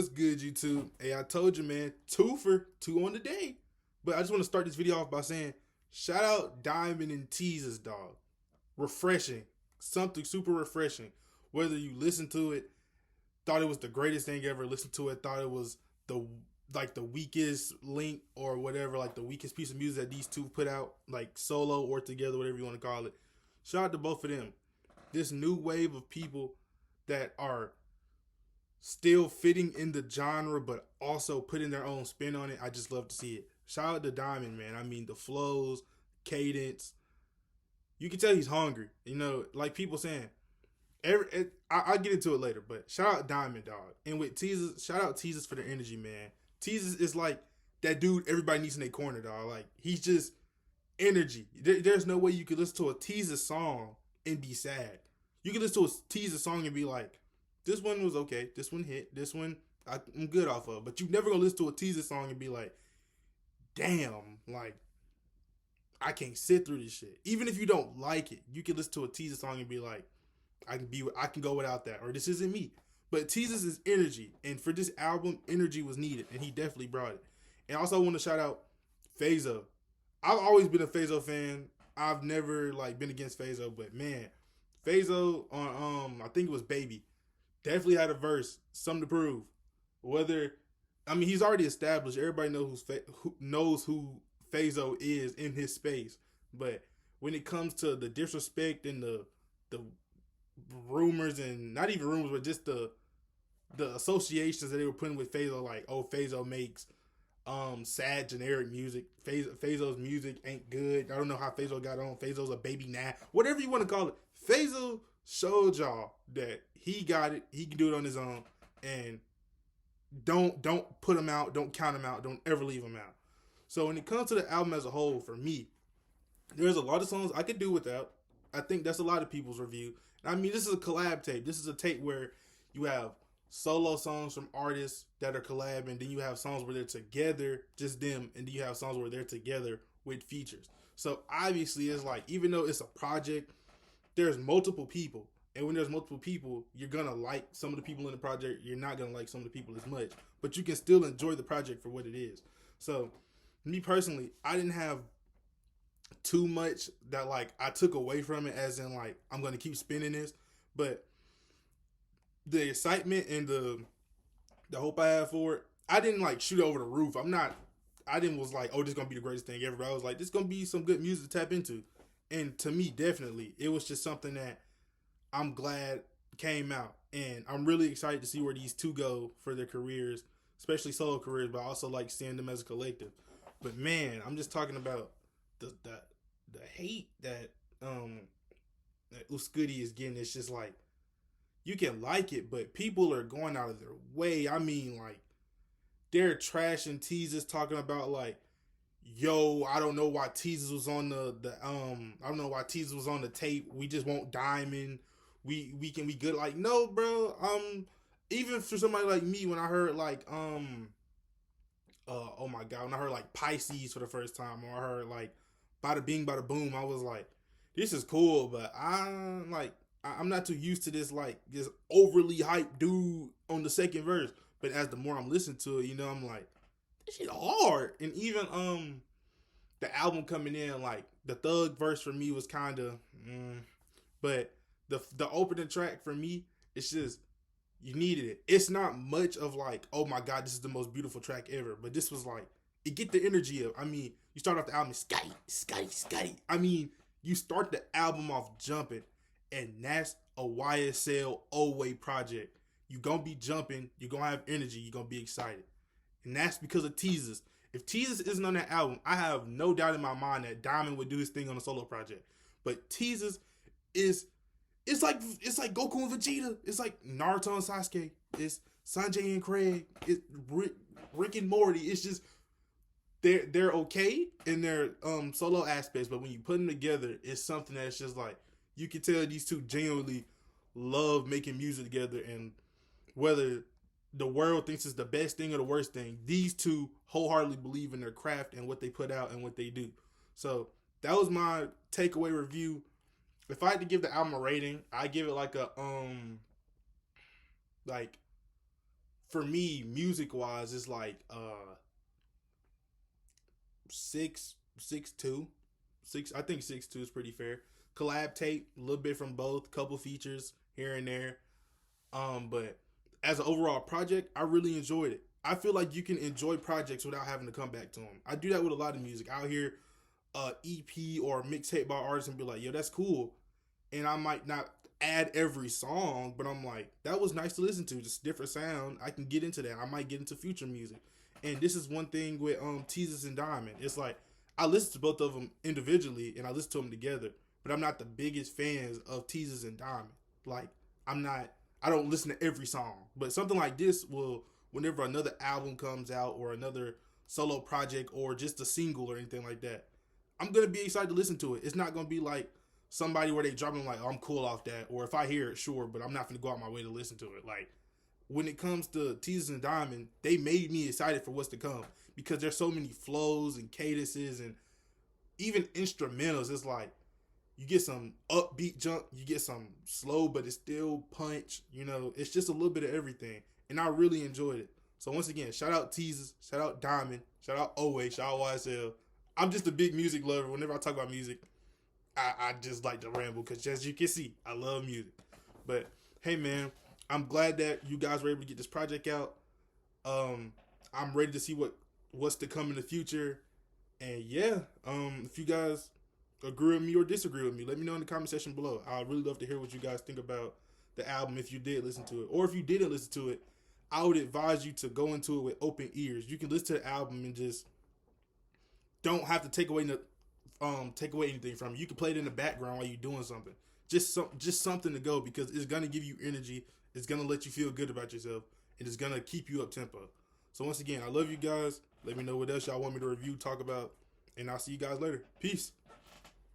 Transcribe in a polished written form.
What's good, YouTube? Hey, I told you, man, two for two on the day. But I just want to start this video off by saying, shout out Diamond and Teases, dog. Refreshing. Something super refreshing. Whether you listen to it, thought it was the greatest thing ever, listened to it, thought it was the weakest link or whatever, like the weakest piece of music that these two put out, like solo or together, whatever you want to call it. Shout out to both of them. This new wave of people that are still fitting in the genre, but also putting their own spin on it. I just love to see it. Shout out to Diamond, man. I mean, the flows, cadence. You can tell he's hungry. You know, like people saying. I'll get into it later, but shout out Diamond, dog. And with Teases, shout out Teases for the energy, man. Teases is like that dude everybody needs in their corner, dog. Like, he's just energy. There's no way you could listen to a Teases song and be sad. You can listen to a Teases song and be like, this one was okay. This one hit. This one I'm good off of. But you never gonna listen to a Teaser song and be like, damn, like, I can't sit through this shit. Even if you don't like it, you can listen to a Teaser song and be like, I can go without that, or this isn't me. But Teaser's is energy, and for this album, energy was needed, and he definitely brought it. And I also want to shout out Phazo. I've always been a Phazo fan. I've never like been against Phazo, but man, Phazo on I think it was Baby, definitely had a verse, something to prove. Whether, I mean, he's already established. Everybody knows who Phazo is in his space. But when it comes to the disrespect and the rumors, and not even rumors, but just the associations that they were putting with Phazo, like, oh, Phazo makes sad generic music. Phazo's music ain't good. I don't know how Phazo got on. Phazo's a baby now. Whatever you want to call it. Phazo showed y'all that he got it. He can do it on his own. And don't put him out. Don't count him out. Don't ever leave him out. So when it comes to the album as a whole, for me, there's a lot of songs I could do without. I think that's a lot of people's review. I mean, this is a collab tape. This is a tape where you have solo songs from artists that are collab, and then you have songs where they're together, just them, and then you have songs where they're together with features. So obviously, it's like, even though it's a project, there's multiple people. And when there's multiple people, you're going to like some of the people in the project. You're not going to like some of the people as much. But you can still enjoy the project for what it is. So, me personally, I didn't have too much that, like, I took away from it, as in, like, I'm going to keep spinning this. But the excitement and the hope I have for it, I didn't, like, shoot over the roof. I didn't was like, oh, this is going to be the greatest thing ever. But I was like, this is going to be some good music to tap into. And to me, definitely, it was just something that I'm glad came out. And I'm really excited to see where these two go for their careers, especially solo careers, but I also like seeing them as a collective. But man, I'm just talking about the hate that SCUTI is getting. It's just like, you can like it, but people are going out of their way. I mean, like, they're trashing Teasers, talking about like, yo, I don't know why Teasers was on I don't know why Teasers was on the tape. We just want Diamond. We can be good. Like, no, bro. Even for somebody like me, when I heard like oh my god, when I heard like Pisces for the first time, or I heard like Bada Bing Bada Boom, I was like, this is cool, but I'm not too used to this, like, this overly hyped dude on the second verse. But as the more I'm listening to it, you know, I'm like, this shit hard. And even the album coming in, like, the Thug verse for me was kind of but the opening track for me, it's just, you needed it. It's not much of like, oh my god, this is the most beautiful track ever, but this was like, it get the energy of, I mean, you start off the album, Scotty. I mean, you start the album off jumping, and that's a YSL Øway project. You gonna be jumping, you gonna have energy, you gonna be excited. And that's because of Teasers. If Teasers isn't on that album, I have no doubt in my mind that Diamond would do his thing on a solo project. But Teasers is, it's like Goku and Vegeta. It's like Naruto and Sasuke. It's Sanjay and Craig. It's Rick and Morty. It's just, they're okay in their solo aspects, but when you put them together, it's something that's just like, you can tell these two genuinely love making music together. And whether the world thinks it's the best thing or the worst thing, these two wholeheartedly believe in their craft and what they put out and what they do. So that was my takeaway review. If I had to give the album a rating, I give it like a like for me, music wise, it's like 6'2". I think 6'2" is pretty fair. Collab tape, a little bit from both, couple features here and there. But as an overall project, I really enjoyed it. I feel like you can enjoy projects without having to come back to them. I do that with a lot of music. I'll hear EP or mixtape by artists and be like, yo, that's cool. And I might not add every song, but I'm like, that was nice to listen to. Just different sound. I can get into that. I might get into future music. And this is one thing with Teezus and Diamond. It's like I listen to both of them individually and I listen to them together, but I'm not the biggest fans of Teezus and Diamond. Like I don't listen to every song. But something like this will, whenever another album comes out or another solo project or just a single or anything like that, I'm gonna be excited to listen to it. It's not gonna be like somebody where they drop them like, oh, I'm cool off that, or if I hear it, sure, but I'm not gonna go out my way to listen to it. Like when it comes to Teezus and Diamond, they made me excited for what's to come because there's so many flows and cadences and even instrumentals. It's like you get some upbeat jump, you get some slow, but it's still punch. You know, it's just a little bit of everything, and I really enjoyed it. So once again, shout out Teezus, shout out Diamond, shout out Øway, shout out YSL. I'm just a big music lover. Whenever I talk about music, I just like to ramble because as you can see, I love music. But hey, man, I'm glad that you guys were able to get this project out. I'm ready to see what's to come in the future. And yeah, if you guys agree with me or disagree with me, let me know in the comment section below. I'd really love to hear what you guys think about the album if you did listen to it. Or if you didn't listen to it, I would advise you to go into it with open ears. You can listen to the album and just don't have to take away anything from it. You can play it in the background while you're doing something. Just something to go because it's gonna give you energy. It's gonna let you feel good about yourself, and it's gonna keep you up tempo. So once again, I love you guys. Let me know what else y'all want me to review, talk about, and I'll see you guys later. Peace.